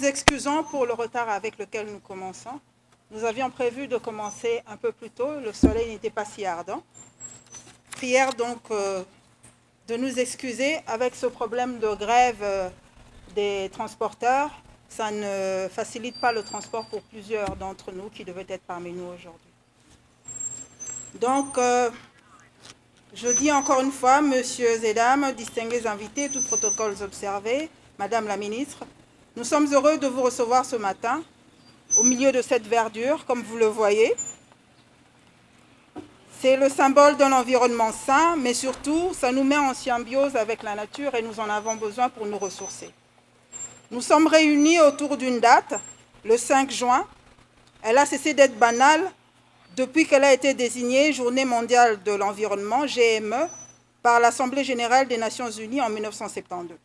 nous excusons pour le retard avec lequel nous commençons. Nous avions prévu de commencer un peu plus tôt, le soleil n'était pas si ardent. Prière donc de nous excuser avec ce problème de grève des transporteurs. Ça ne facilite pas le transport pour plusieurs d'entre nous qui devaient être parmi nous aujourd'hui. Donc, je dis encore une fois, messieurs et dames, distingués invités, tous protocoles observés, madame la ministre, nous sommes heureux de vous recevoir ce matin, au milieu de cette verdure, comme vous le voyez. C'est le symbole d'un environnement sain, mais surtout, ça nous met en symbiose avec la nature et nous en avons besoin pour nous ressourcer. Nous sommes réunis autour d'une date, le 5 juin. Elle a cessé d'être banale depuis qu'elle a été désignée Journée mondiale de l'environnement, GME, par l'Assemblée générale des Nations unies en 1972.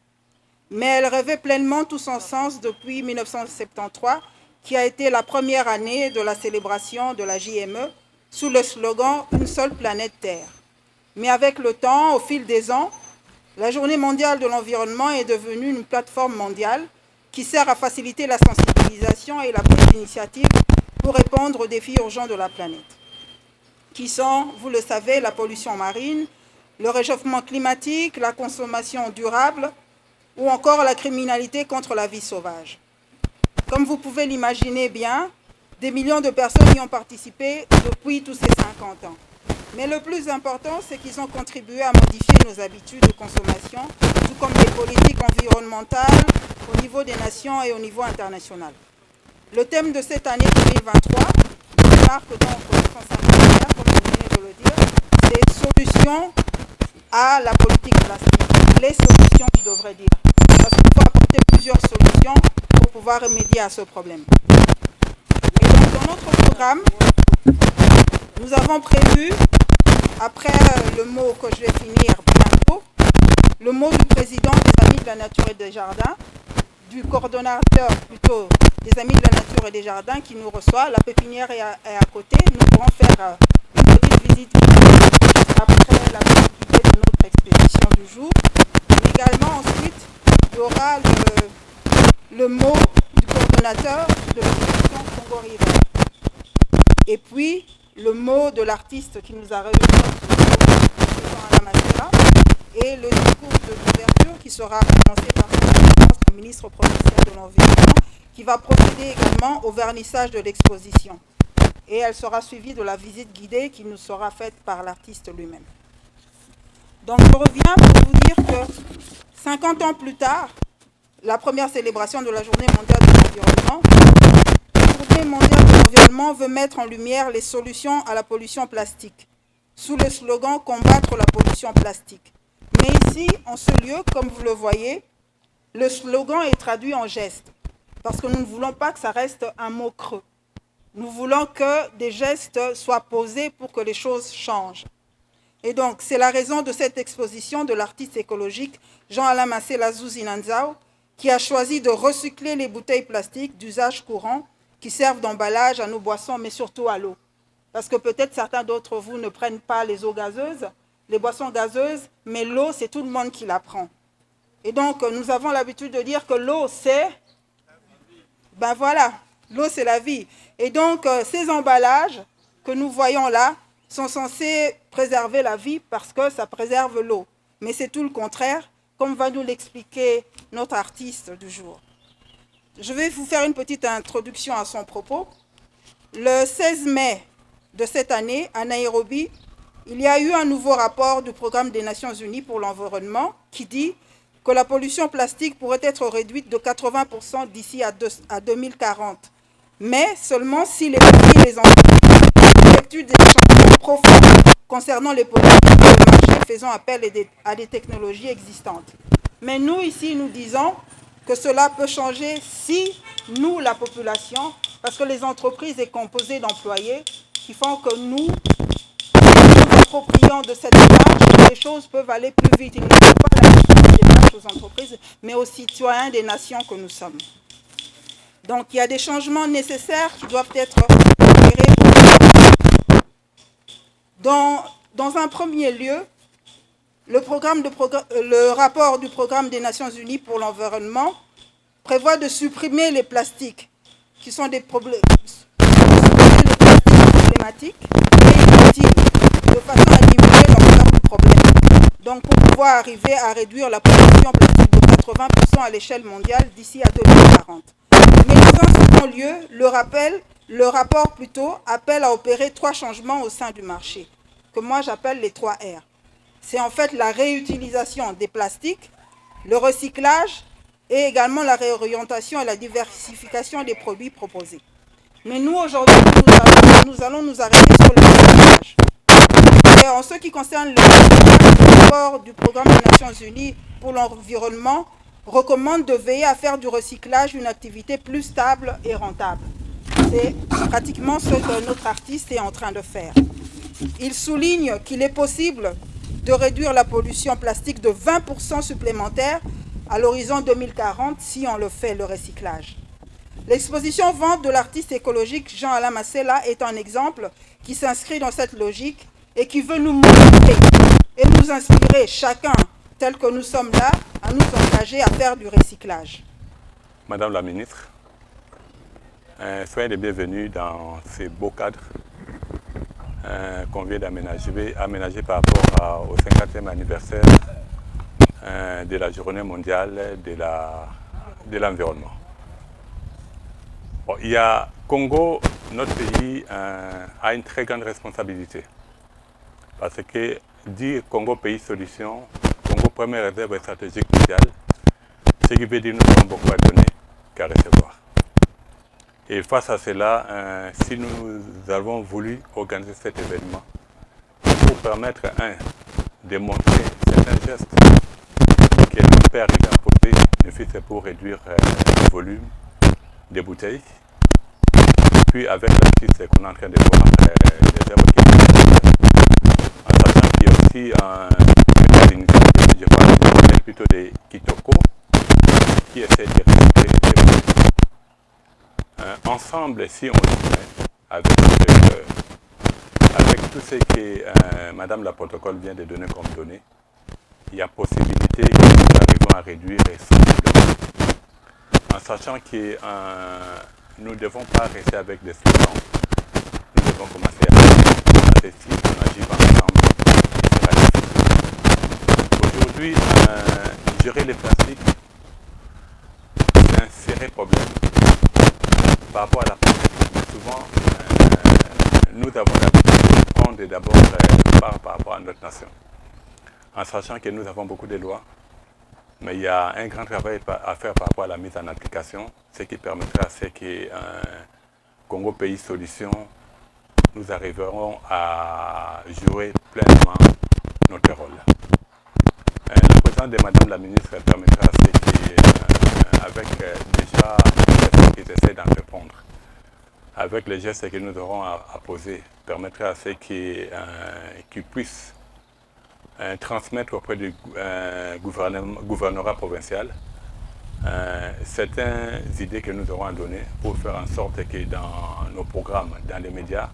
Mais elle revêt pleinement tout son sens depuis 1973, qui a été la première année de la célébration de la JME, sous le slogan « Une seule planète Terre ». Mais avec le temps, au fil des ans, la Journée mondiale de l'environnement est devenue une plateforme mondiale qui sert à faciliter la sensibilisation et la prise d'initiative pour répondre aux défis urgents de la planète, qui sont, vous le savez, la pollution marine, le réchauffement climatique, la consommation durable ou encore la criminalité contre la vie sauvage. Comme vous pouvez l'imaginer bien, des millions de personnes y ont participé depuis tous ces 50 ans. Mais le plus important, c'est qu'ils ont contribué à modifier nos habitudes de consommation, tout comme les politiques environnementales au niveau des nations et au niveau international. Le thème de cette année 2023, qui marque donc son cinquantenaire, comme vous venez de le dire, c'est solutions à la politique plastique. Les solutions, je devrais dire. Parce qu'il faut apporter plusieurs solutions pour pouvoir remédier à ce problème. Et donc, dans notre programme, nous avons prévu, après le mot que je vais finir bientôt, le mot du président des Amis de la Nature et des Jardins, du coordonnateur plutôt des Amis de la Nature et des Jardins qui nous reçoit. La pépinière est à côté. Nous pourrons faire une petite visite après la visite de notre expédition du jour. Mais également, ensuite, il y aura le mot du coordonnateur de l'expédition Congo River. Et puis, le mot de l'artiste qui nous a réunis, et le discours de l'ouverture qui sera prononcé par le ministre provincial de l'Environnement, qui va procéder également au vernissage de l'exposition. Et elle sera suivie de la visite guidée qui nous sera faite par l'artiste lui-même. Donc je reviens pour vous dire que 50 ans plus tard, la première célébration de la Journée mondiale de l'environnement, la Journée mondiale de l'environnement veut mettre en lumière les solutions à la pollution plastique, sous le slogan « Combattre la pollution plastique ». Mais ici, en ce lieu, comme vous le voyez, le slogan est traduit en gestes, parce que nous ne voulons pas que ça reste un mot creux. Nous voulons que des gestes soient posés pour que les choses changent. Et donc, c'est la raison de cette exposition de l'artiste écologique Jean-Alain Massé-Lazou-Zinanzao, qui a choisi de recycler les bouteilles plastiques d'usage courant qui servent d'emballage à nos boissons, mais surtout à l'eau. Parce que peut-être certains d'entre vous ne prennent pas les eaux gazeuses, les boissons gazeuses, mais l'eau, c'est tout le monde qui la prend. Et donc, nous avons l'habitude de dire que l'eau, c'est... Ben voilà, l'eau, c'est la vie. Et donc, ces emballages que nous voyons là sont censés préserver la vie parce que ça préserve l'eau. Mais c'est tout le contraire, comme va nous l'expliquer notre artiste du jour. Je vais vous faire une petite introduction à son propos. Le 16 mai de cette année, à Nairobi, il y a eu un nouveau rapport du Programme des Nations Unies pour l'environnement qui dit que la pollution plastique pourrait être réduite de 80% d'ici à 2040, mais seulement si les pays et les entreprises effectuent des changements profonds concernant les politiques de marché faisant appel à des technologies existantes. Mais nous, ici, nous disons que cela peut changer si nous, la population, parce que les entreprises sont composées d'employés qui font que nous approprions de cette démarche, les choses peuvent aller plus vite. Il ne faut pas la démarche aux entreprises, mais aux citoyens des nations que nous sommes. Donc, il y a des changements nécessaires qui doivent être opérés. Dans un premier lieu, le rapport du Programme des Nations Unies pour l'environnement prévoit de supprimer les plastiques qui sont des problèmes, les plastiques problématiques et inutiles, de façon à diminuer l'ampleur du problème. Donc pour pouvoir arriver à réduire la pollution plastique de 80% à l'échelle mondiale d'ici à 2040. Mais dans un second lieu, le rapport appelle à opérer 3 changements au sein du marché, que moi j'appelle les 3 R. C'est en fait la réutilisation des plastiques, le recyclage et également la réorientation et la diversification des produits proposés. Mais nous, aujourd'hui, nous allons nous arrêter sur le recyclage. Et en ce qui concerne le recyclage, le rapport du programme des Nations Unies pour l'environnement recommande de veiller à faire du recyclage une activité plus stable et rentable. C'est pratiquement ce que notre artiste est en train de faire. Il souligne qu'il est possible de réduire la pollution plastique de 20% supplémentaire à l'horizon 2040 si on le fait, le recyclage. L'exposition vente de l'artiste écologique Jean-Alain Masséla est un exemple qui s'inscrit dans cette logique et qui veut nous motiver et nous inspirer, chacun, tel que nous sommes là, à nous engager à faire du recyclage. Madame la ministre, soyez les bienvenus dans ces beaux cadres qu'on vient d'aménager par rapport au 50e anniversaire de la Journée mondiale de l'environnement. Bon, Congo, notre pays, a une très grande responsabilité. Parce que dire Congo pays solution, Congo première réserve stratégique mondiale, ce qui veut dire que nous avons beaucoup à donner qu'à recevoir. Et face à cela, si nous avons voulu organiser cet événement pour permettre, de montrer certains gestes que notre père a posés, ne fût-ce pour réduire le volume des bouteilles, puis avec l'artiste qu'on est en train de voir, les œuvres qui sont en sachant qu'il y a aussi une initiative, je parle plutôt des Kitoko, qui essaie de recycler les bouteilles. Ensemble, si on le met avec tout ce que Madame la protocole vient de donner comme données, il y a possibilité que nous arrivons à réduire sensiblement. En sachant que nous ne devons pas rester avec des slogans, nous devons commencer à agir. Si on agit ensemble, il sera difficile. Aujourd'hui, gérer les plastiques, c'est un sérieux problème par rapport à la pratique. Souvent, nous avons l'habitude de prendre d'abord par rapport à notre nation, en sachant que nous avons beaucoup de lois, mais il y a un grand travail à faire par rapport à la mise en application, ce qui permettra à ce que Congo Pays Solution, nous arriverons à jouer pleinement notre rôle. La présence de Madame la ministre permettra à ce que, avec déjà les gestes qu'ils essaient d'entreprendre, avec les gestes que nous aurons à poser, permettra à ce qu'ils puissent transmettre auprès du gouvernorat provincial certaines idées que nous aurons à donner pour faire en sorte que dans nos programmes, dans les médias,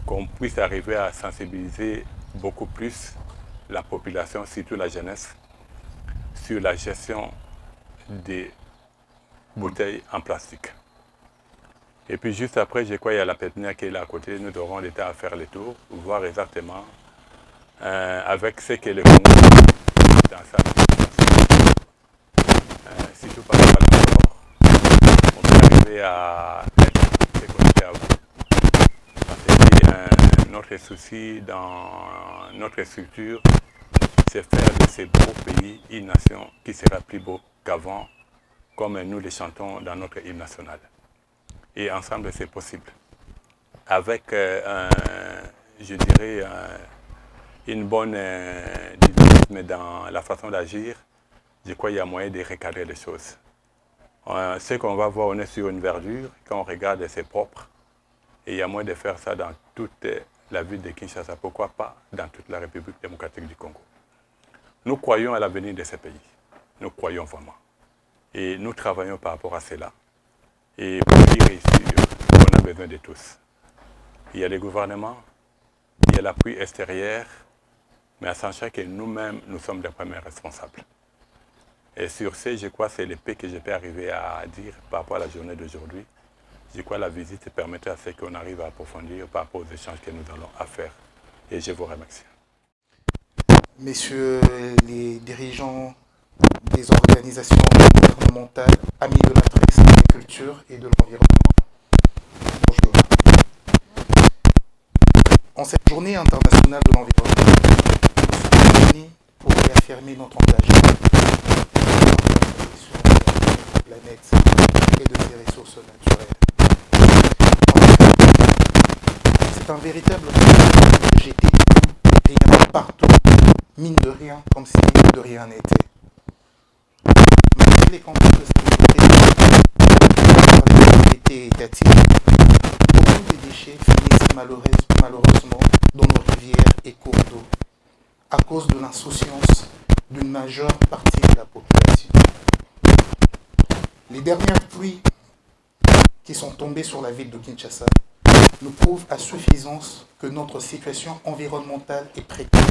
qu'on puisse arriver à sensibiliser beaucoup plus la population, surtout la jeunesse, sur la gestion des bouteilles en plastique. Et puis juste après, je crois qu'il y a la pépinière qui est là à côté, nous aurons le temps à faire le tour, voir exactement avec ce que le Congo dans sa situation. Surtout par rapport à l'environnement, on peut arriver à être connecté à vous. Parce que notre souci dans notre structure, c'est faire de ces beaux pays une nation qui sera plus beau qu'avant, comme nous le chantons dans notre hymne national. Et ensemble, c'est possible. Avec, je dirais, une bonne dynamisme dans la façon d'agir, je crois qu'il y a moyen de recadrer les choses. Ce qu'on va voir, on est sur une verdure, quand on regarde, c'est propre. Et il y a moyen de faire ça dans toute la ville de Kinshasa, pourquoi pas dans toute la République démocratique du Congo. Nous croyons à l'avenir de ce pays. Nous croyons vraiment. Et nous travaillons par rapport à cela. Et pour y réussir, on a besoin de tous. Il y a les gouvernements, il y a l'appui extérieur, mais à sachant que nous-mêmes, nous sommes les premiers responsables. Et sur ce, je crois que c'est l'épée que je peux arriver à dire par rapport à la journée d'aujourd'hui. Je crois que la visite permettra à ce qu'on arrive à approfondir par rapport aux échanges que nous allons à faire. Et je vous remercie. Messieurs les dirigeants des organisations gouvernementales, amis de la presse, de la culture et de l'environnement, bonjour. En cette journée internationale de l'environnement, nous sommes réunis pour réaffirmer notre engagement sur la planète et de ses ressources naturelles. C'est un véritable problème de jeter tout et rien partout, mine de rien, comme si de rien n'était. Malgré les campagnes de sécurité par les autorités étatiques, beaucoup de déchets finissent malheureusement dans nos rivières et cours d'eau à cause de l'insouciance d'une majeure partie de la population. Les dernières pluies qui sont tombées sur la ville de Kinshasa nous prouvent à suffisance que notre situation environnementale est précaire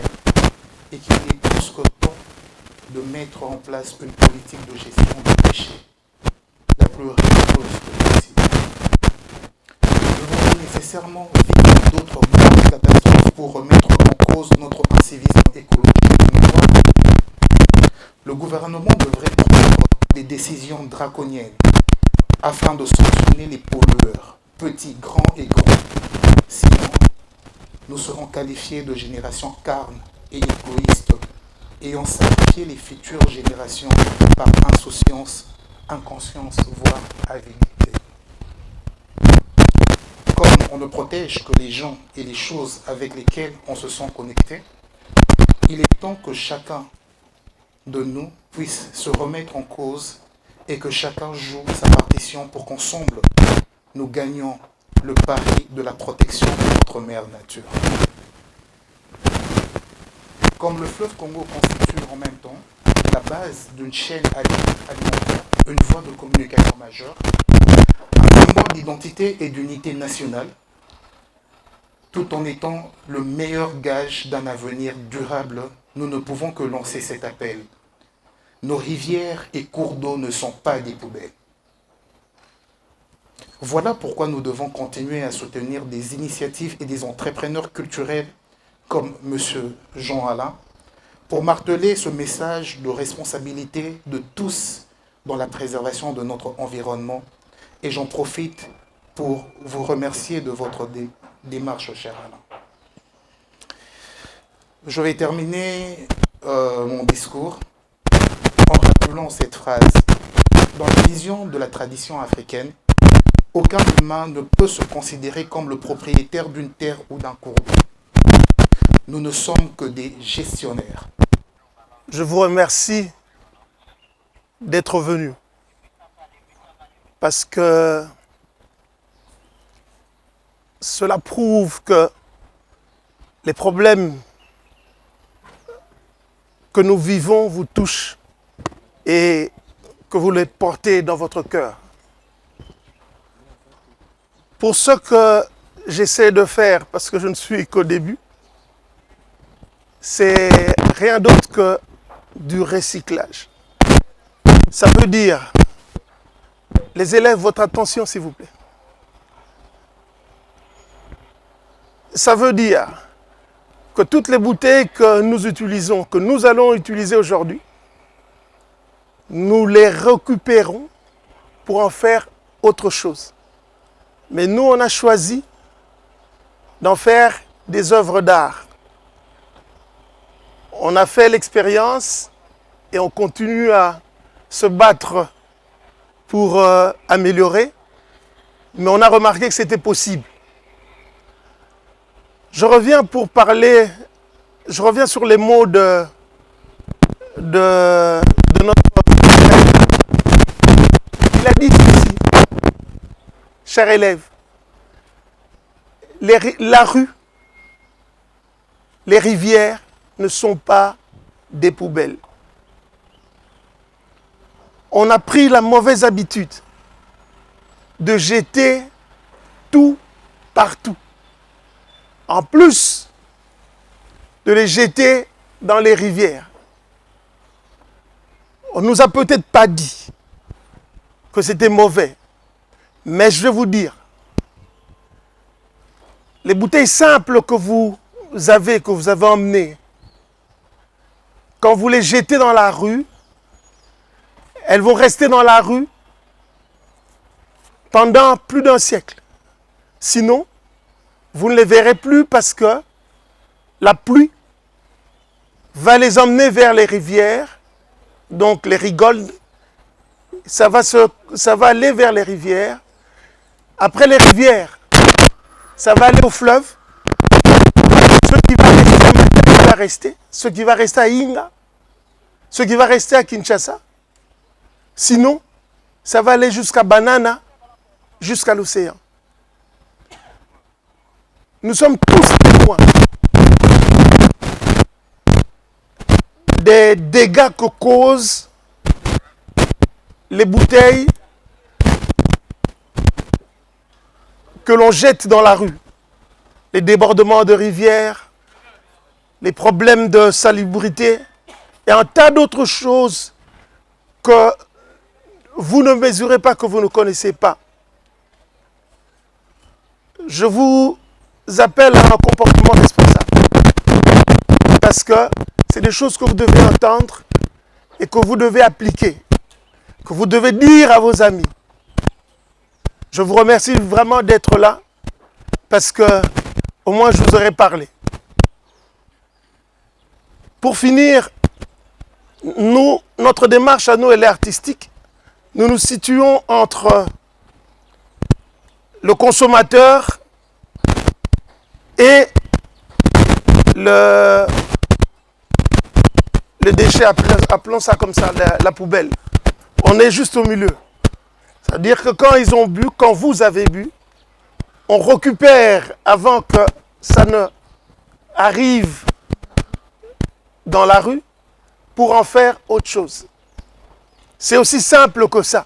et qu'il est plus que temps de mettre en place une politique de gestion des déchets la plus rigoureuse possible. Nous devons nécessairement vivre d'autres grandes catastrophes pour remettre en cause notre incivisme écologique. Le gouvernement devrait prendre des décisions draconiennes afin de sanctionner les pollueurs, petits, grands et grands. Sinon, nous serons qualifiés de génération carne et égoïste, ayant sacrifié les futures générations par insouciance, inconscience, voire avidité. Comme on ne protège que les gens et les choses avec lesquelles on se sent connecté, il est temps que chacun de nous puisse se remettre en cause et que chacun joue sa partition pour qu'ensemble, nous gagnions le pari de la protection de notre mère nature. Comme le fleuve Congo constitue en même temps la base d'une chaîne alimentaire, une voie de communication majeure, un symbole d'identité et d'unité nationale, tout en étant le meilleur gage d'un avenir durable, nous ne pouvons que lancer cet appel. Nos rivières et cours d'eau ne sont pas des poubelles. Voilà pourquoi nous devons continuer à soutenir des initiatives et des entrepreneurs culturels comme M. Jean Alain, pour marteler ce message de responsabilité de tous dans la préservation de notre environnement. Et j'en profite pour vous remercier de votre démarche, cher Alain. Je vais terminer mon discours en rappelant cette phrase. Dans la vision de la tradition africaine, aucun humain ne peut se considérer comme le propriétaire d'une terre ou d'un cours d'eau. Nous ne sommes que des gestionnaires. Je vous remercie d'être venu parce que cela prouve que les problèmes que nous vivons vous touchent et que vous les portez dans votre cœur. Pour ce que j'essaie de faire, parce que je ne suis qu'au début, c'est rien d'autre que du recyclage. Ça veut dire, les élèves, votre attention s'il vous plaît. Ça veut dire que toutes les bouteilles que nous utilisons, que nous allons utiliser aujourd'hui, nous les récupérons pour en faire autre chose. Mais nous, on a choisi d'en faire des œuvres d'art. On a fait l'expérience et on continue à se battre pour améliorer, mais on a remarqué que c'était possible. Je reviens sur les mots de notre frère. Il a dit ceci, cher élève, la rue, les rivières ne sont pas des poubelles. On a pris la mauvaise habitude de jeter tout partout. En plus de les jeter dans les rivières. On ne nous a peut-être pas dit que c'était mauvais. Mais je vais vous dire, les bouteilles simples que vous avez emmenées, quand vous les jetez dans la rue, elles vont rester dans la rue pendant plus d'un siècle. Sinon, vous ne les verrez plus parce que la pluie va les emmener vers les rivières, donc les rigoles. Ça va aller vers les rivières. Après les rivières, ça va aller au fleuve. Ce qui va rester à Inga, ce qui va rester à Kinshasa. Sinon, ça va aller jusqu'à Banana, jusqu'à l'océan. Nous sommes tous témoins des dégâts que causent les bouteilles que l'on jette dans la rue. Les débordements de rivières, les problèmes de salubrité et un tas d'autres choses que vous ne mesurez pas, que vous ne connaissez pas. Je vous appelle à un comportement responsable. Parce que c'est des choses que vous devez entendre et que vous devez appliquer, que vous devez dire à vos amis. Je vous remercie vraiment d'être là parce que au moins je vous aurais parlé. Pour finir, notre démarche à nous, elle est artistique. Nous nous situons entre le consommateur et le déchet, appelons ça comme ça, la poubelle. On est juste au milieu. C'est-à-dire que quand ils ont bu, quand vous avez bu, on récupère avant que ça ne arrive dans la rue pour en faire autre chose. C'est aussi simple que ça.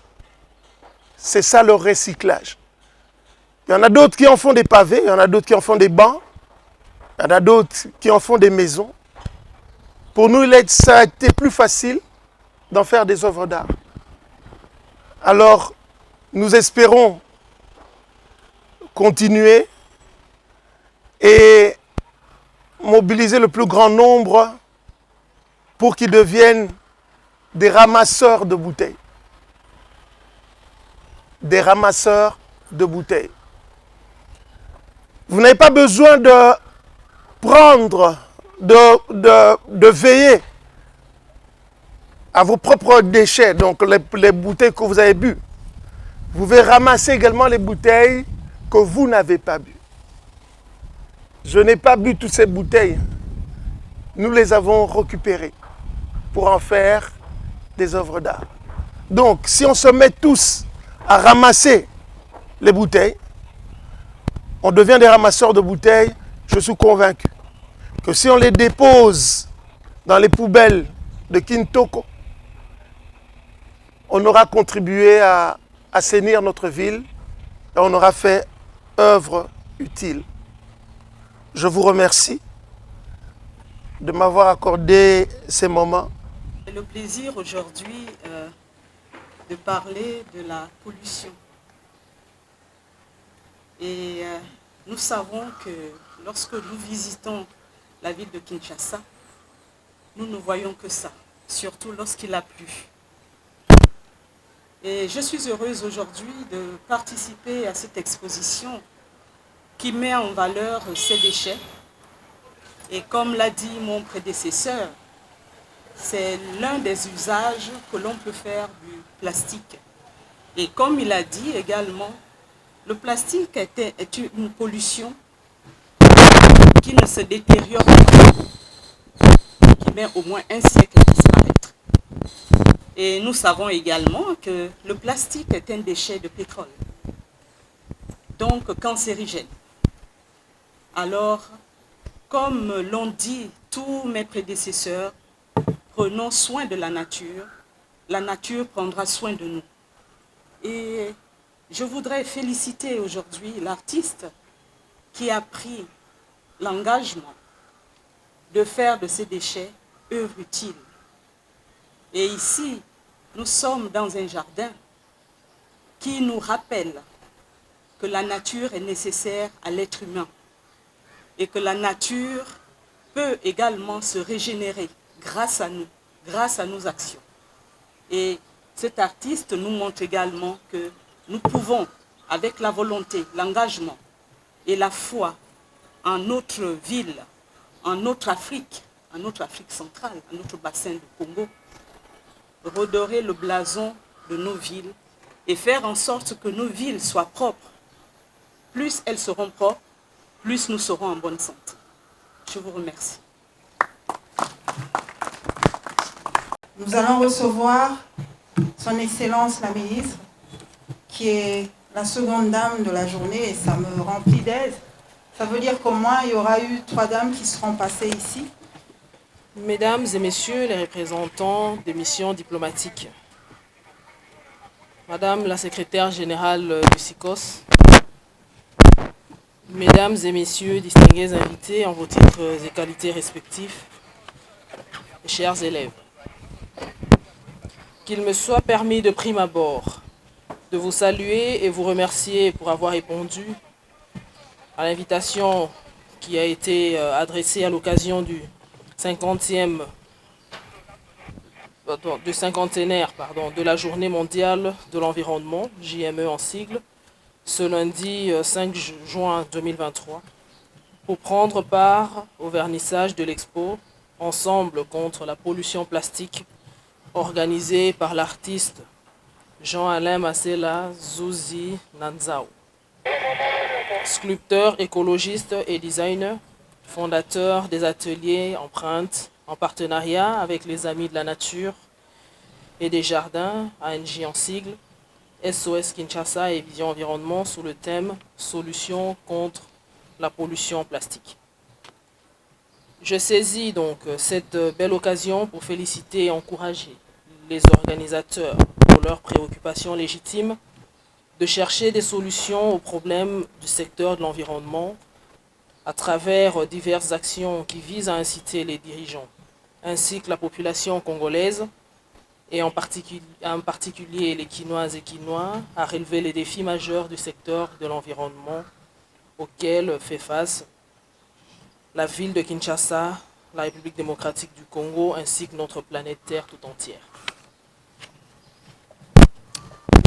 C'est ça le recyclage. Il y en a d'autres qui en font des pavés, il y en a d'autres qui en font des bancs, il y en a d'autres qui en font des maisons. Pour nous, ça a été plus facile d'en faire des œuvres d'art. Alors, nous espérons continuer et mobiliser le plus grand nombre pour qu'ils deviennent des ramasseurs de bouteilles. Des ramasseurs de bouteilles. Vous n'avez pas besoin de prendre, de veiller à vos propres déchets, donc les bouteilles que vous avez bu. Vous pouvez ramasser également les bouteilles que vous n'avez pas bu. Je n'ai pas bu toutes ces bouteilles. Nous les avons récupérées pour en faire des œuvres d'art. Donc, si on se met tous à ramasser les bouteilles, on devient des ramasseurs de bouteilles. Je suis convaincu que si on les dépose dans les poubelles de Kintoko, on aura contribué à assainir notre ville et on aura fait œuvre utile. Je vous remercie de m'avoir accordé ces moments. J'ai le plaisir aujourd'hui de parler de la pollution. Et nous savons que lorsque nous visitons la ville de Kinshasa, nous ne voyons que ça, surtout lorsqu'il a plu. Et je suis heureuse aujourd'hui de participer à cette exposition qui met en valeur ces déchets. Et comme l'a dit mon prédécesseur, c'est l'un des usages que l'on peut faire du plastique. Et comme il a dit également, le plastique est une pollution qui ne se détériore pas, qui met au moins un siècle à disparaître. Et nous savons également que le plastique est un déchet de pétrole, donc cancérigène. Alors, comme l'ont dit tous mes prédécesseurs, prenons soin de la nature prendra soin de nous. Et je voudrais féliciter aujourd'hui l'artiste qui a pris l'engagement de faire de ces déchets œuvre utile. Et ici, nous sommes dans un jardin qui nous rappelle que la nature est nécessaire à l'être humain et que la nature peut également se régénérer grâce à nous, grâce à nos actions. Et cet artiste nous montre également que nous pouvons, avec la volonté, l'engagement et la foi en notre ville, en notre Afrique centrale, en notre bassin du Congo, redorer le blason de nos villes et faire en sorte que nos villes soient propres. Plus elles seront propres, plus nous serons en bonne santé. Je vous remercie. Nous allons recevoir Son Excellence la ministre, qui est la seconde dame de la journée, et ça me remplit d'aise. Ça veut dire qu'au moins, il y aura eu 3 dames qui seront passées ici. Mesdames et messieurs les représentants des missions diplomatiques, Madame la secrétaire générale du SICOS, Mesdames et messieurs distingués invités en vos titres et qualités respectifs, chers élèves, qu'il me soit permis de prime abord de vous saluer et vous remercier pour avoir répondu à l'invitation qui a été adressée à l'occasion du cinquantenaire de la Journée mondiale de l'environnement, JME en sigle, ce lundi 5 juin 2023, pour prendre part au vernissage de l'expo Ensemble contre la pollution plastique, organisé par l'artiste Jean-Alain Masela Zuzi Nanzao, sculpteur, écologiste et designer, fondateur des ateliers Empreinte en partenariat avec les Amis de la Nature et des Jardins, ANJ en sigle, SOS Kinshasa et Vision Environnement sous le thème Solutions contre la pollution plastique. Je saisis donc cette belle occasion pour féliciter et encourager les organisateurs pour leurs préoccupations légitimes de chercher des solutions aux problèmes du secteur de l'environnement à travers diverses actions qui visent à inciter les dirigeants ainsi que la population congolaise et en particulier les Quinoises et Quinois à relever les défis majeurs du secteur de l'environnement auxquels fait face la ville de Kinshasa, la République démocratique du Congo ainsi que notre planète Terre tout entière.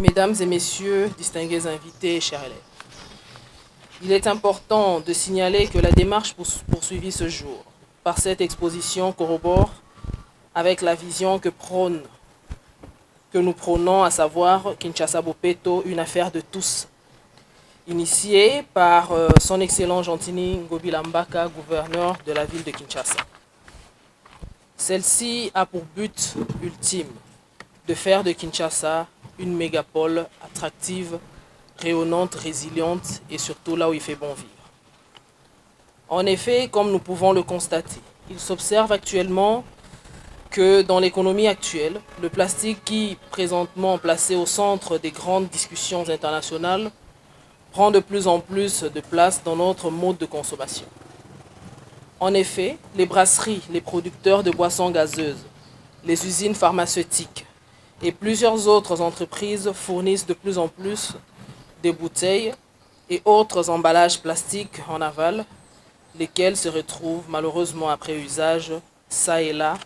Mesdames et messieurs, distingués invités, chers élèves, il est important de signaler que la démarche poursuivie ce jour par cette exposition corrobore avec la vision que nous prônons, à savoir Kinshasa Bopeto, une affaire de tous, initiée par son excellent Gentini Ngobila Mbaka, gouverneur de la ville de Kinshasa. Celle-ci a pour but ultime de faire de Kinshasa une mégapole attractive, rayonnante, résiliente et surtout là où il fait bon vivre. En effet, comme nous pouvons le constater, il s'observe actuellement que dans l'économie actuelle, le plastique qui, présentement placé au centre des grandes discussions internationales, prend de plus en plus de place dans notre mode de consommation. En effet, les brasseries, les producteurs de boissons gazeuses, les usines pharmaceutiques et plusieurs autres entreprises fournissent de plus en plus des bouteilles et autres emballages plastiques en aval, lesquels se retrouvent malheureusement après usage, ça et là,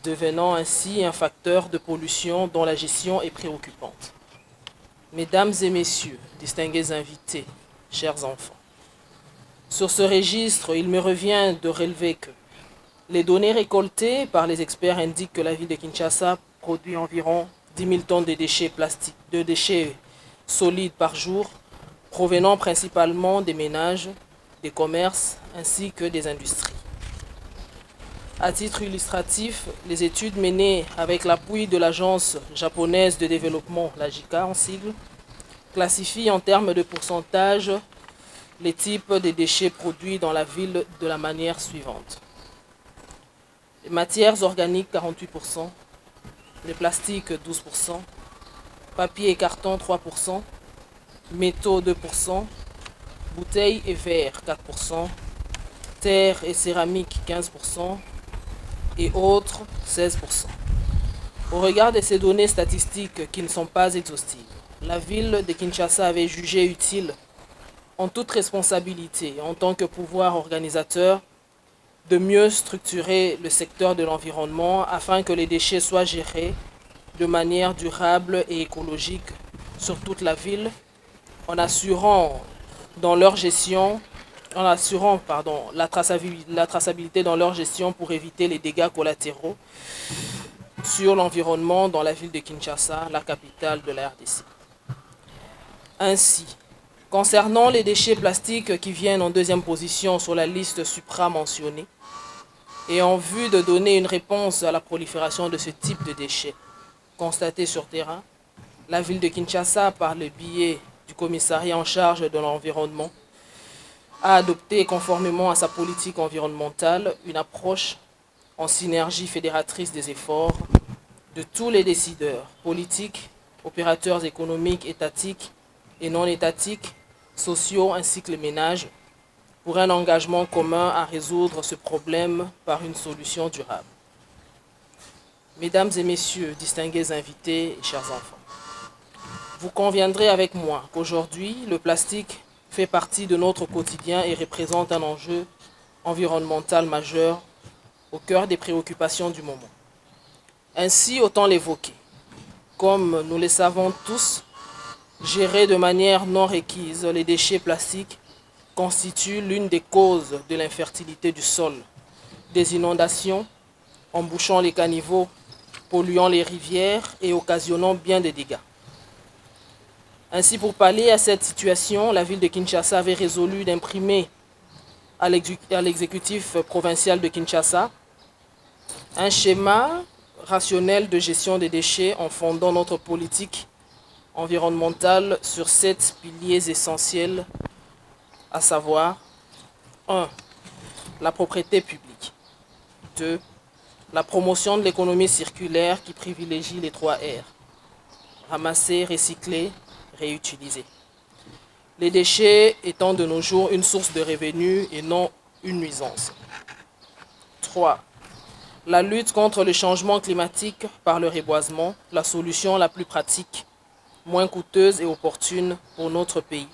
devenant ainsi un facteur de pollution dont la gestion est préoccupante. Mesdames et messieurs, distingués invités, chers enfants, sur ce registre, il me revient de relever que les données récoltées par les experts indiquent que la ville de Kinshasa produit environ 10 000 tonnes de déchets solides par jour, provenant principalement des ménages, des commerces ainsi que des industries. À titre illustratif, les études menées avec l'appui de l'Agence japonaise de développement, la JICA en sigle, classifient en termes de pourcentage les types de déchets produits dans la ville de la manière suivante. Les matières organiques 48%, les plastiques 12%, papier et carton 3%, métaux 2%, bouteilles et verres 4%, terre et céramique 15%, et autres 16%. Au regard de ces données statistiques qui ne sont pas exhaustives, la ville de Kinshasa avait jugé utile, en toute responsabilité, en tant que pouvoir organisateur, de mieux structurer le secteur de l'environnement afin que les déchets soient gérés de manière durable et écologique sur toute la ville, en assurant la traçabilité dans leur gestion pour éviter les dégâts collatéraux sur l'environnement dans la ville de Kinshasa, la capitale de la RDC. Ainsi, concernant les déchets plastiques qui viennent en deuxième position sur la liste supra-mentionnée, et en vue de donner une réponse à la prolifération de ce type de déchets constatés sur terrain, la ville de Kinshasa, par le biais du commissariat en charge de l'environnement, a adopté, conformément à sa politique environnementale, une approche en synergie fédératrice des efforts de tous les décideurs politiques, opérateurs économiques, étatiques et non étatiques, sociaux ainsi que les ménages, pour un engagement commun à résoudre ce problème par une solution durable. Mesdames et messieurs, distingués invités et chers enfants, vous conviendrez avec moi qu'aujourd'hui, le plastique fait partie de notre quotidien et représente un enjeu environnemental majeur au cœur des préoccupations du moment. Ainsi, autant l'évoquer. Comme nous le savons tous, gérer de manière non requise les déchets plastiques constitue l'une des causes de l'infertilité du sol, des inondations, embouchant les caniveaux, polluant les rivières et occasionnant bien des dégâts. Ainsi, pour pallier à cette situation, la ville de Kinshasa avait résolu d'imprimer à l'exécutif provincial de Kinshasa un schéma rationnel de gestion des déchets en fondant notre politique environnementale sur 7 piliers essentiels, à savoir 1. La propriété publique. 2. La promotion de l'économie circulaire qui privilégie les 3 R. Ramasser, recycler, réutiliser. Les déchets étant de nos jours une source de revenus et non une nuisance. 3. La lutte contre le changement climatique par le reboisement, la solution la plus pratique, moins coûteuse et opportune pour notre pays.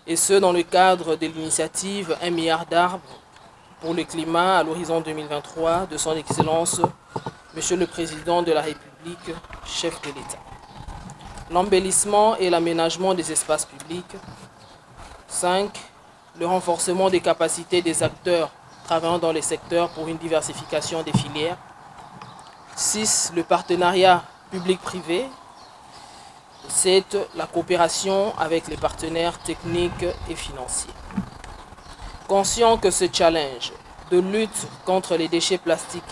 Et ce, dans le cadre de l'initiative 1 milliard d'arbres pour le climat à l'horizon 2023 de son Excellence, Monsieur le Président de la République, chef de l'État. L'embellissement et l'aménagement des espaces publics. 5. Le renforcement des capacités des acteurs travaillant dans les secteurs pour une diversification des filières. 6. Le partenariat public-privé. 7. La coopération avec les partenaires techniques et financiers. Conscient que ce challenge de lutte contre les déchets plastiques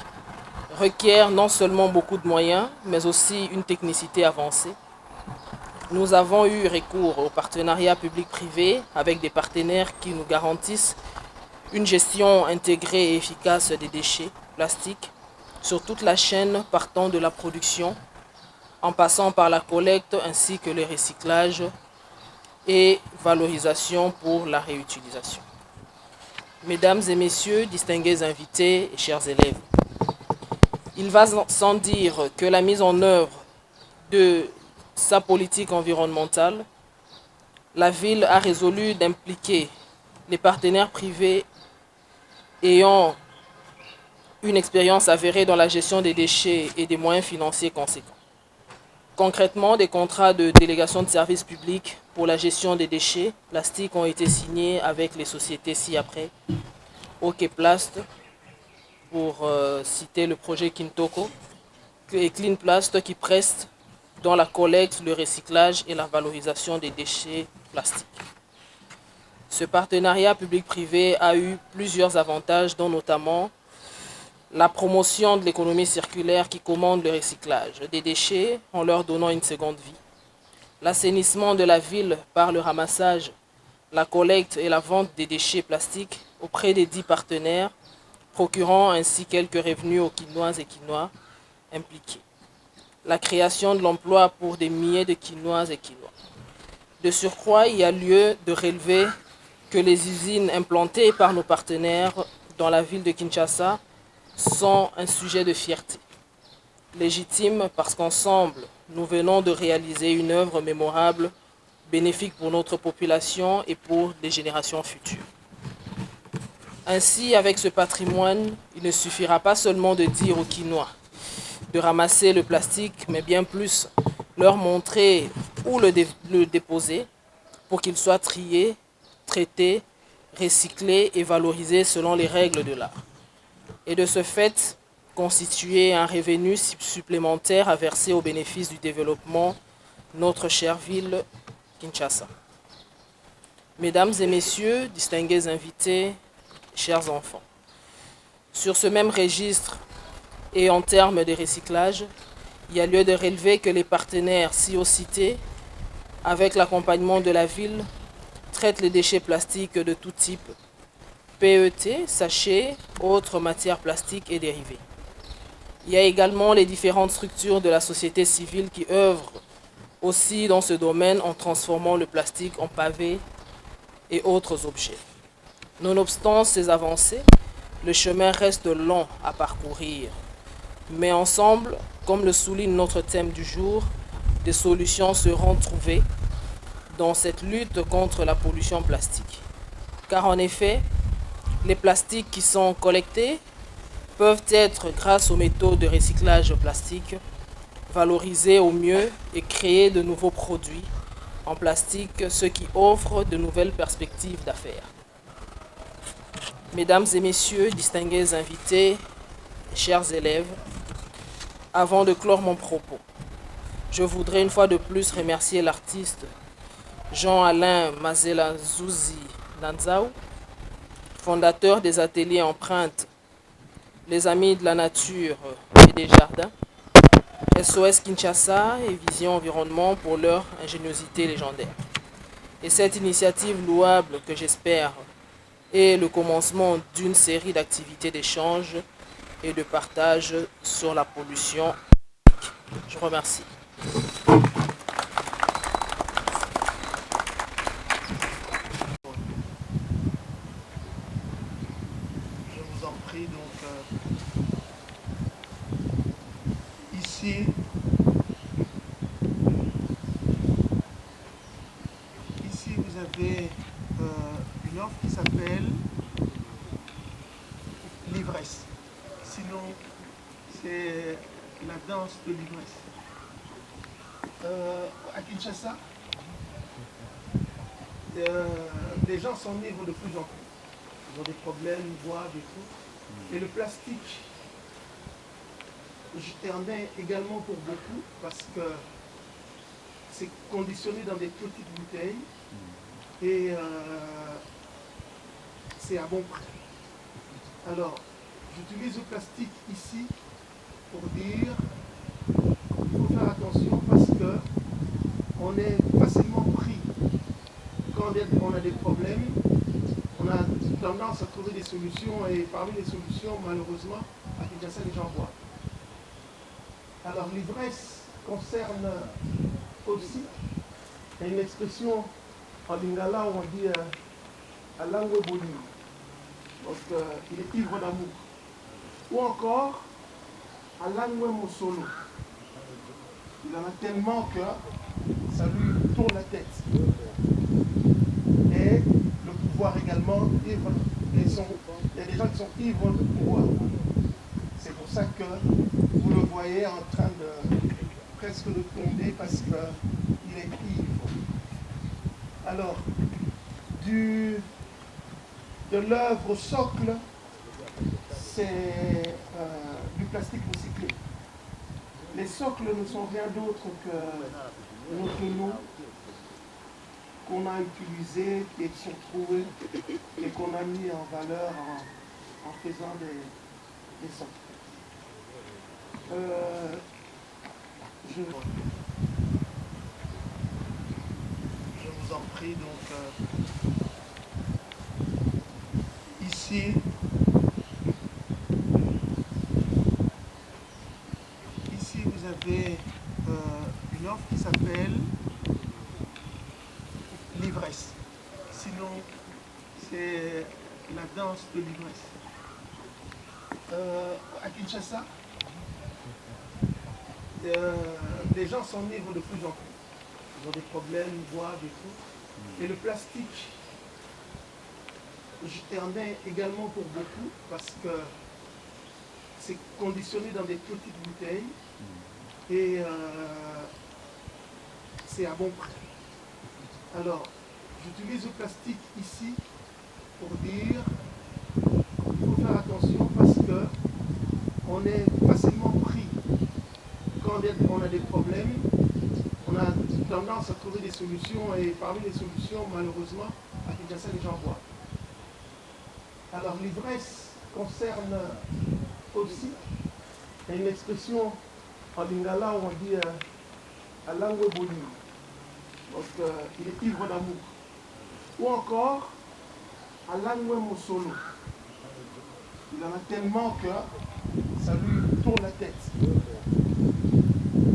requiert non seulement beaucoup de moyens, mais aussi une technicité avancée, nous avons eu recours au partenariat public-privé avec des partenaires qui nous garantissent une gestion intégrée et efficace des déchets plastiques sur toute la chaîne partant de la production, en passant par la collecte ainsi que le recyclage et valorisation pour la réutilisation. Mesdames et messieurs, distingués invités et chers élèves, il va sans dire que la mise en œuvre de sa politique environnementale, la ville a résolu d'impliquer les partenaires privés ayant une expérience avérée dans la gestion des déchets et des moyens financiers conséquents. Concrètement, des contrats de délégation de services publics pour la gestion des déchets plastiques ont été signés avec les sociétés ci-après, OKplast, pour citer le projet Kintoko, et Cleanplast qui preste dans la collecte, le recyclage et la valorisation des déchets plastiques. Ce partenariat public-privé a eu plusieurs avantages, dont notamment la promotion de l'économie circulaire qui commande le recyclage des déchets en leur donnant une seconde vie, l'assainissement de la ville par le ramassage, la collecte et la vente des déchets plastiques auprès des 10 partenaires, procurant ainsi quelques revenus aux Quinoises et Quinois impliqués. La création de l'emploi pour des milliers de Quinoises et Quinois. De surcroît, il y a lieu de relever que les usines implantées par nos partenaires dans la ville de Kinshasa sont un sujet de fierté. Légitime parce qu'ensemble, nous venons de réaliser une œuvre mémorable, bénéfique pour notre population et pour les générations futures. Ainsi, avec ce patrimoine, il ne suffira pas seulement de dire aux Quinois de ramasser le plastique, mais bien plus leur montrer où le déposer pour qu'il soit trié, traité, recyclé et valorisé selon les règles de l'art. Et de ce fait, constituer un revenu supplémentaire à verser au bénéfice du développement de notre chère ville, Kinshasa. Mesdames et messieurs, distingués invités, chers enfants, sur ce même registre et en termes de recyclage, il y a lieu de relever que les partenaires ci-haut cités, avec l'accompagnement de la ville, traitent les déchets plastiques de tout type, PET, sachets, autres matières plastiques et dérivées. Il y a également les différentes structures de la société civile qui œuvrent aussi dans ce domaine en transformant le plastique en pavés et autres objets. Nonobstant ces avancées, le chemin reste long à parcourir. Mais ensemble, comme le souligne notre thème du jour, des solutions seront trouvées dans cette lutte contre la pollution plastique. Car en effet, les plastiques qui sont collectés peuvent être, grâce aux méthodes de recyclage plastique, valorisés au mieux et créer de nouveaux produits en plastique, ce qui offre de nouvelles perspectives d'affaires. Mesdames et messieurs, distingués invités, chers élèves, avant de clore mon propos, je voudrais une fois de plus remercier l'artiste Jean-Alain Mazela Zouzi Nanzao, fondateur des ateliers Empreintes, les Amis de la Nature et des Jardins, SOS Kinshasa et Vision Environnement pour leur ingéniosité légendaire. Et cette initiative louable que j'espère est le commencement d'une série d'activités d'échange et de partage sur la pollution. Je vous remercie. Je vous en prie, donc ici, vous avez une offre qui s'appelle l'ivresse. Sinon, c'est la danse de l'ivresse. À Kinshasa, les gens s'enivrent de plus en plus. Ils ont des problèmes, ils boivent et tout. Et le plastique, en ai également pour beaucoup parce que c'est conditionné dans des petites bouteilles et c'est à bon prix. Alors, j'utilise le plastique ici pour dire qu'il faut faire attention parce que on est facilement pris. Quand on a des problèmes, on a tendance à trouver des solutions et parmi les solutions, malheureusement, à Kinshasa, les gens boivent. Alors l'ivresse concerne aussi, il y a une expression en lingala où on dit Alangwe Boli, donc il est ivre d'amour. Ou encore Alangwe Mosolo, il en a tellement que ça lui tourne la tête. Et le pouvoir également, ivre, il y a des gens qui sont ivres de pouvoir. C'est pour ça que vous le voyez en train de presque de tomber parce qu'il est ivre. Alors, de l'œuvre socle, c'est du plastique recyclé. Les socles ne sont rien d'autre que notre eau qu'on a utilisé, qui sont trouvés et qu'on a mis en valeur en faisant des socles. Je vous en prie, donc ici, vous avez une offre qui s'appelle l'ivresse. Sinon, c'est la danse de l'ivresse. À Kinshasa, les gens s'enivrent de plus en plus. Ils ont des problèmes, ils boivent et tout. Et le plastique, en ai également pour beaucoup parce que c'est conditionné dans des petites bouteilles et c'est à bon prix. Alors, j'utilise le plastique ici pour dire qu'il faut faire attention parce que on est facilement pris. Quand on a des problèmes, on a tendance à trouver des solutions et parmi les solutions, malheureusement, à Kinshasa, les gens boivent. Alors l'ivresse concerne aussi, il y a une expression en lingala où on dit Alangwe Boli, donc il est ivre d'amour. Ou encore Alangwe Mosolo. Il en a tellement que ça lui tourne la tête.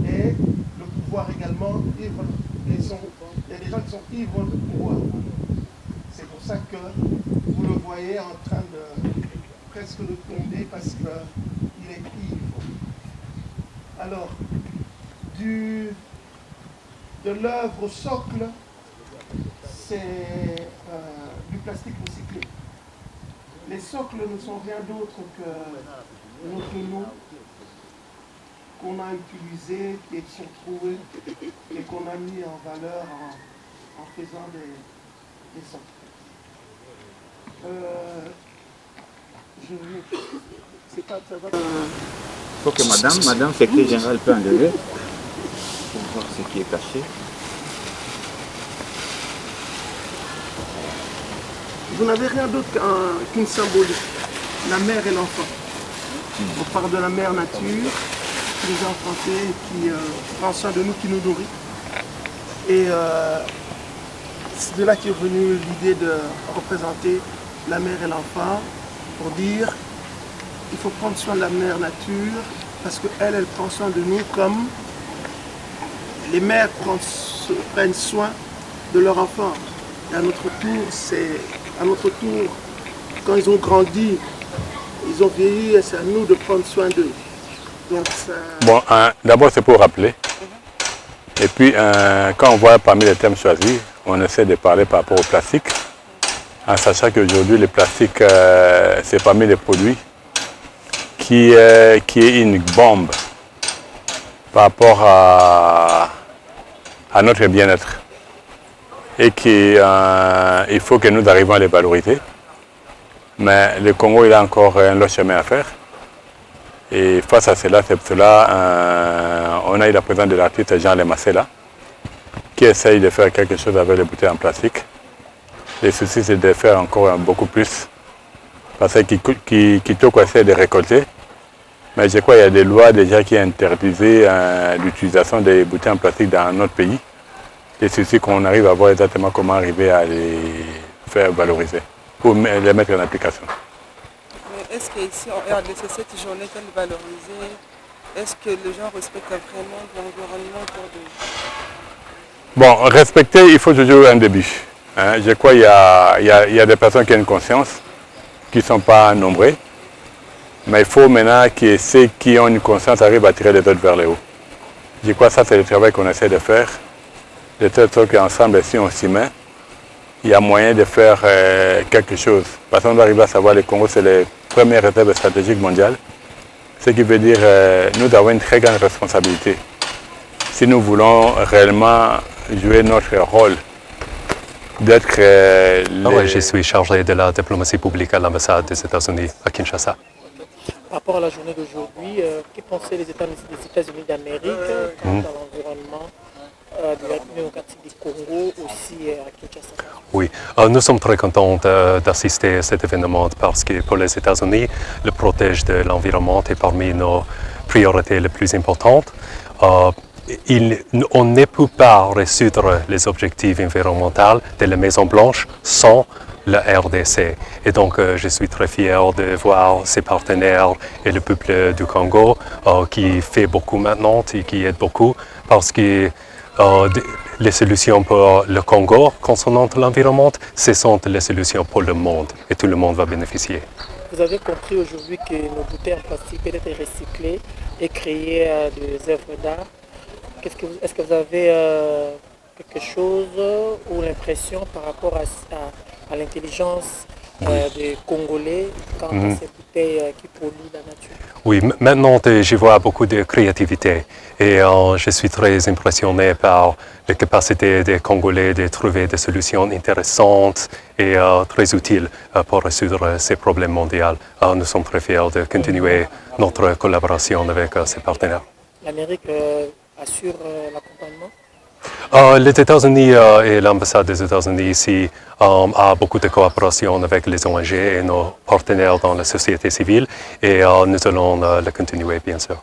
Et le pouvoir également, ivre, il y a des gens qui sont ivres de pouvoir. C'est pour ça que vous le voyez en train de presque de tomber parce qu'il est ivre. Alors, de l'œuvre socle, c'est du plastique recyclé. Les socles ne sont rien d'autre que notre eau qu'on a utilisé, qui sont trouvés et qu'on a mis en valeur en faisant des socles. C'est pas ça va. Il faut que Madame Secrétaire Générale peut enlever pour voir ce qui est caché. Vous n'avez rien d'autre qu'une symbolique, la mère et l'enfant. On parle de la mère nature, qui nous a enfantés, qui prend soin de nous, qui nous nourrit. Et c'est de là qu'est venue l'idée de représenter la mère et l'enfant pour dire qu'il faut prendre soin de la mère nature parce qu'elle, elle prend soin de nous comme les mères prennent soin de leur enfant. Et à notre tour, quand ils ont grandi, ils ont vieilli, et c'est à nous de prendre soin d'eux. Donc ça... Bon, d'abord c'est pour rappeler. Et puis quand on voit parmi les thèmes choisis, on essaie de parler par rapport au plastique, en sachant qu'aujourd'hui le plastique c'est parmi les produits qui est une bombe par rapport à notre bien-être. Et qu'il faut que nous arrivions à les valoriser. Mais le Congo, il a encore un long chemin à faire. Et face à cela, c'est pour cela on a eu la présence de l'artiste Jean Lemassela qui essaye de faire quelque chose avec les bouteilles en plastique. Le souci, c'est de faire encore beaucoup plus. Parce que Kitoko essaie de récolter. Mais je crois qu'il y a des lois déjà qui interdisaient l'utilisation des bouteilles en plastique dans notre pays. Et c'est qu'on arrive à voir exactement comment arriver à les faire valoriser, pour les mettre en application. Mais est-ce qu'ici, en RDC, cette journée telle valorisée, est-ce que les gens respectent vraiment l'environnement autour d'eux? Bon, respecter, il faut toujours un début. Hein. Je crois qu'il y a des personnes qui ont une conscience, qui ne sont pas nombreux. Mais il faut maintenant que ceux qui ont une conscience arrivent à tirer les autres vers le haut. Je crois que ça, c'est le travail qu'on essaie de faire. De telle sorte qu'ensemble, si on s'y met, il y a moyen de faire quelque chose. Parce qu'on doit arriver à savoir que le Congo, c'est les premières réserves stratégiques mondiales. Ce qui veut dire que nous avons une très grande responsabilité. Si nous voulons réellement jouer notre rôle d'être... Je suis chargé de la diplomatie publique à l'ambassade des États-Unis à Kinshasa. Par rapport à la journée d'aujourd'hui, que pensaient les États-Unis d'Amérique dans l'environnement de la démocratie du Congo, aussi à Kinshasa? Oui, nous sommes très contents d'assister à cet événement parce que pour les États-Unis, le protège de l'environnement est parmi nos priorités les plus importantes. On ne peut pas résoudre les objectifs environnementaux de la Maison-Blanche sans la RDC. Et donc, je suis très fier de voir ses partenaires et le peuple du Congo qui fait beaucoup maintenant et qui aide beaucoup parce que les solutions pour le Congo concernant l'environnement, ce sont les solutions pour le monde et tout le monde va bénéficier. Vous avez compris aujourd'hui que nos bouteilles en plastique peuvent être recyclées et créer des œuvres d'art. Est-ce que vous avez quelque chose ou l'impression par rapport à l'intelligence des Congolais quant à ces bouteilles qui polluent la nature? Oui, maintenant je vois beaucoup de créativité et je suis très impressionné par la capacité des Congolais de trouver des solutions intéressantes et très utiles pour résoudre ces problèmes mondiaux. Nous sommes très fiers de continuer notre collaboration avec ces partenaires. L'Amérique assure l'accompagnement? Les États-Unis et l'ambassade des États-Unis ici a beaucoup de coopération avec les ONG et nos partenaires dans la société civile et nous allons le continuer bien sûr.